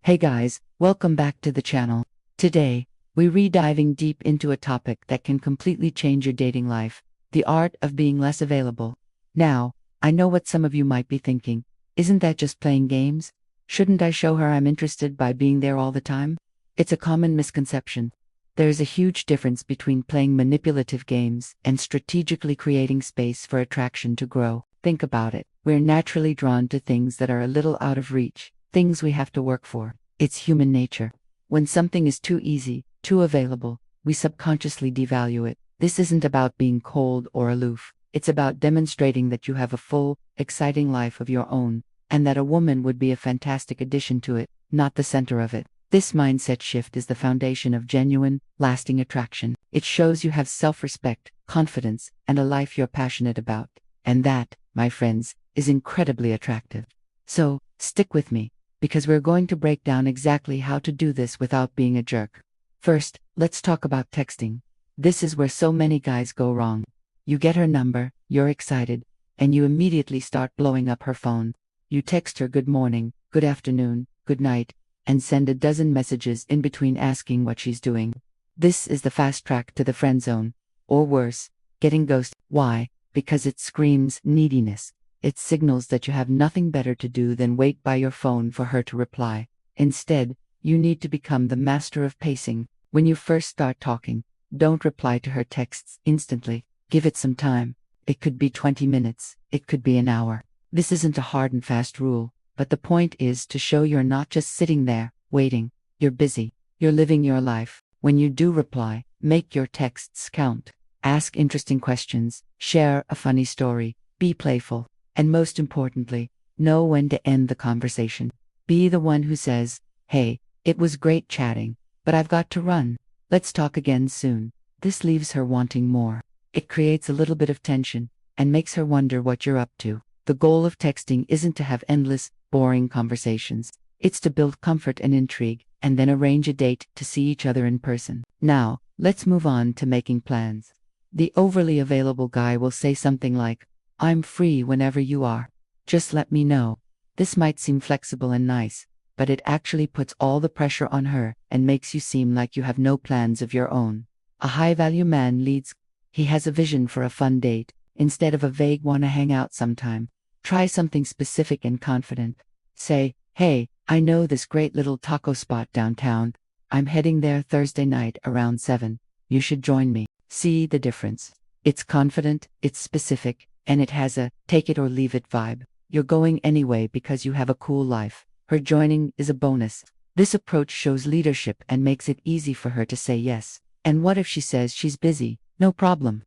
Hey guys, welcome back to the channel. Today, we're diving deep into a topic that can completely change your dating life, the art of being less available. Now, I know what some of you might be thinking. Isn't that just playing games? Shouldn't I show her I'm interested by being there all the time? It's a common misconception. There's a huge difference between playing manipulative games and strategically creating space for attraction to grow. Think about it. We're naturally drawn to things that are a little out of reach, things we have to work for. It's human nature. When something is too easy, too available, we subconsciously devalue it. This isn't about being cold or aloof. It's about demonstrating that you have a full, exciting life of your own, and that a woman would be a fantastic addition to it, not the center of it. This mindset shift is the foundation of genuine, lasting attraction. It shows you have self-respect, confidence, and a life you're passionate about. And that, my friends, is incredibly attractive. So, stick with me, because we're going to break down exactly how to do this without being a jerk. First, let's talk about texting. This is where so many guys go wrong. You get her number, you're excited, and you immediately start blowing up her phone. You text her good morning, good afternoon, good night, and send a dozen messages in between asking what she's doing. This is the fast track to the friend zone. Or worse, getting ghosted. Why? Because it screams neediness. It signals that you have nothing better to do than wait by your phone for her to reply. Instead, you need to become the master of pacing. When you first start talking, don't reply to her texts instantly. Give it some time. It could be 20 minutes. It could be an hour. This isn't a hard and fast rule, but the point is to show you're not just sitting there, waiting. You're busy. You're living your life. When you do reply, make your texts count. Ask interesting questions. Share a funny story. Be playful. And most importantly, know when to end the conversation. Be the one who says, "Hey, it was great chatting, but I've got to run. Let's talk again soon." This leaves her wanting more. It creates a little bit of tension and makes her wonder what you're up to. The goal of texting isn't to have endless, boring conversations. It's to build comfort and intrigue, and then arrange a date to see each other in person. Now, let's move on to making plans. The overly available guy will say something like, "I'm free whenever you are. Just let me know." This might seem flexible and nice, but it actually puts all the pressure on her and makes you seem like you have no plans of your own. A high-value man leads. He has a vision for a fun date, instead of a vague "wanna hang out sometime." Try something specific and confident. Say, "Hey, I know this great little taco spot downtown. I'm heading there Thursday night around 7. You should join me." See the difference? It's confident, it's specific, and it has a take it or leave it vibe. You're going anyway because you have a cool life. Her joining is a bonus. This approach shows leadership and makes it easy for her to say yes. And what if she says she's busy? No problem.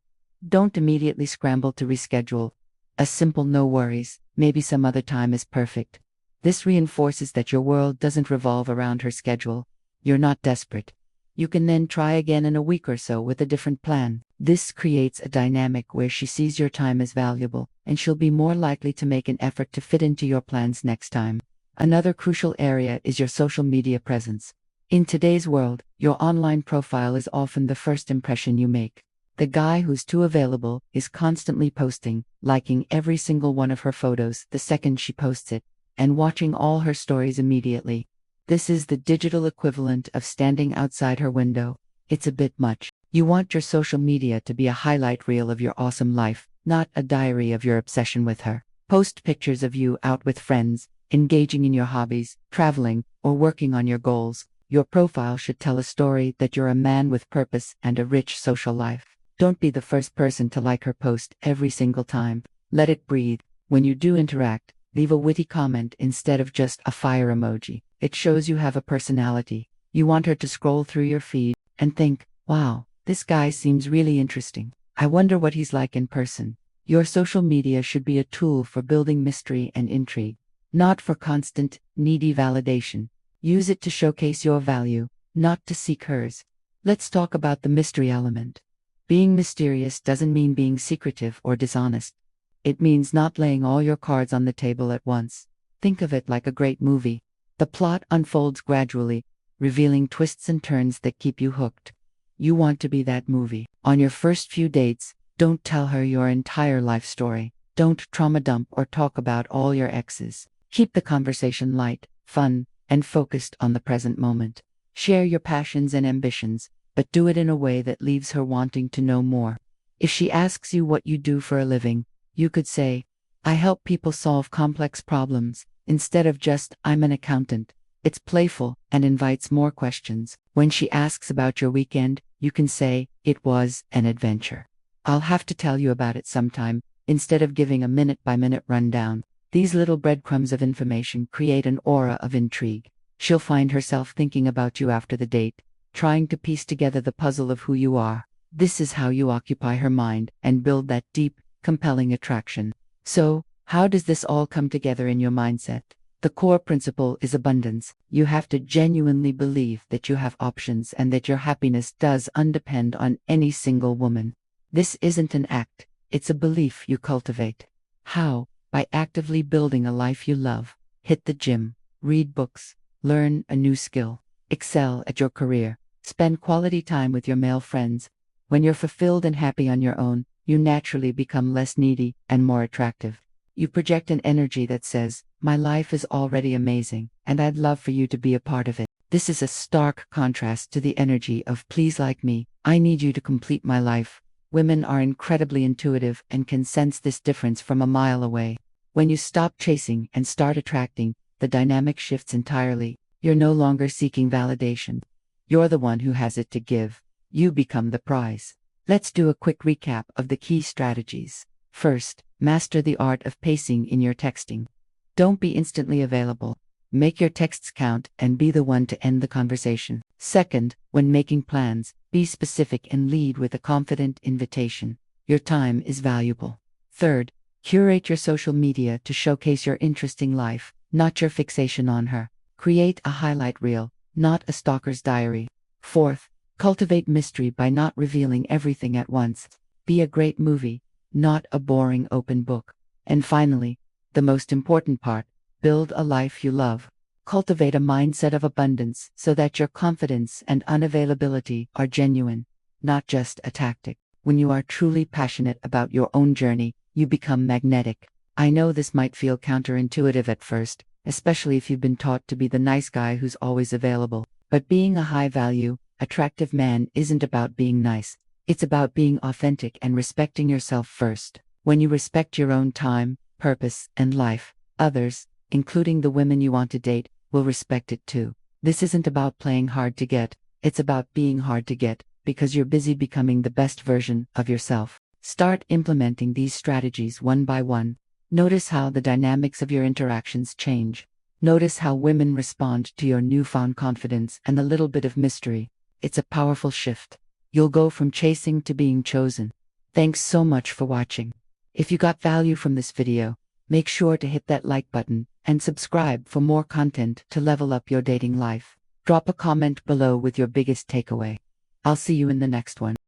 Don't immediately scramble to reschedule. A simple "no worries, maybe some other time" is perfect. This reinforces that your world doesn't revolve around her schedule. You're not desperate. You can then try again in a week or so with a different plan. This creates a dynamic where she sees your time as valuable, and she'll be more likely to make an effort to fit into your plans next time. Another crucial area is your social media presence. In today's world, your online profile is often the first impression you make. The guy who's too available is constantly posting, liking every single one of her photos the second she posts it, and watching all her stories immediately. This is the digital equivalent of standing outside her window. It's a bit much. You want your social media to be a highlight reel of your awesome life, not a diary of your obsession with her. Post pictures of you out with friends, engaging in your hobbies, traveling, or working on your goals. Your profile should tell a story that you're a man with purpose and a rich social life. Don't be the first person to like her post every single time. Let it breathe. When you do interact, leave a witty comment instead of just a fire emoji. It shows you have a personality. You want her to scroll through your feed and think, "Wow, this guy seems really interesting. I wonder what he's like in person." Your social media should be a tool for building mystery and intrigue, not for constant, needy validation. Use it to showcase your value, not to seek hers. Let's talk about the mystery element. Being mysterious doesn't mean being secretive or dishonest. It means not laying all your cards on the table at once. Think of it like a great movie. The plot unfolds gradually, revealing twists and turns that keep you hooked. You want to be that movie. On your first few dates, don't tell her your entire life story. Don't trauma dump or talk about all your exes. Keep the conversation light, fun, and focused on the present moment. Share your passions and ambitions, but do it in a way that leaves her wanting to know more. If she asks you what you do for a living, you could say, I help people solve complex problems, instead of just, I'm an accountant. It's playful and invites more questions. When she asks about your weekend, you can say, it was an adventure. I'll have to tell you about it sometime, instead of giving a minute-by-minute rundown. These little breadcrumbs of information create an aura of intrigue. She'll find herself thinking about you after the date, trying to piece together the puzzle of who you are. This is how you occupy her mind and build that deep, compelling attraction. So, how does this all come together in your mindset? The core principle is abundance. You have to genuinely believe that you have options and that your happiness does undepend on any single woman. This isn't an act, it's a belief you cultivate. How? By actively building a life you love. Hit the gym, read books, learn a new skill, excel at your career, spend quality time with your male friends. When you're fulfilled and happy on your own, you naturally become less needy and more attractive. You project an energy that says, my life is already amazing, and I'd love for you to be a part of it. This is a stark contrast to the energy of please like me, I need you to complete my life. Women are incredibly intuitive and can sense this difference from a mile away. When you stop chasing and start attracting, the dynamic shifts entirely. You're no longer seeking validation. You're the one who has it to give. You become the prize. Let's do a quick recap of the key strategies. First, master the art of pacing in your texting. Don't be instantly available. Make your texts count and be the one to end the conversation. Second, when making plans, be specific and lead with a confident invitation. Your time is valuable. Third, curate your social media to showcase your interesting life, not your fixation on her. Create a highlight reel, not a stalker's diary. Fourth, cultivate mystery by not revealing everything at once. Be a great movie, not a boring open book. And finally, the most important part, build a life you love. Cultivate a mindset of abundance so that your confidence and unavailability are genuine, not just a tactic. When you are truly passionate about your own journey, you become magnetic. I know this might feel counterintuitive at first, especially if you've been taught to be the nice guy who's always available. But being a high-value, attractive man isn't about being nice. It's about being authentic and respecting yourself first. When you respect your own time, purpose, and life, others, including the women you want to date, will respect it too. This isn't about playing hard to get, it's about being hard to get, because you're busy becoming the best version of yourself. Start implementing these strategies one by one. Notice how the dynamics of your interactions change. Notice how women respond to your newfound confidence and a little bit of mystery. It's a powerful shift. You'll go from chasing to being chosen. Thanks so much for watching. If you got value from this video, make sure to hit that like button and subscribe for more content to level up your dating life. Drop a comment below with your biggest takeaway. I'll see you in the next one.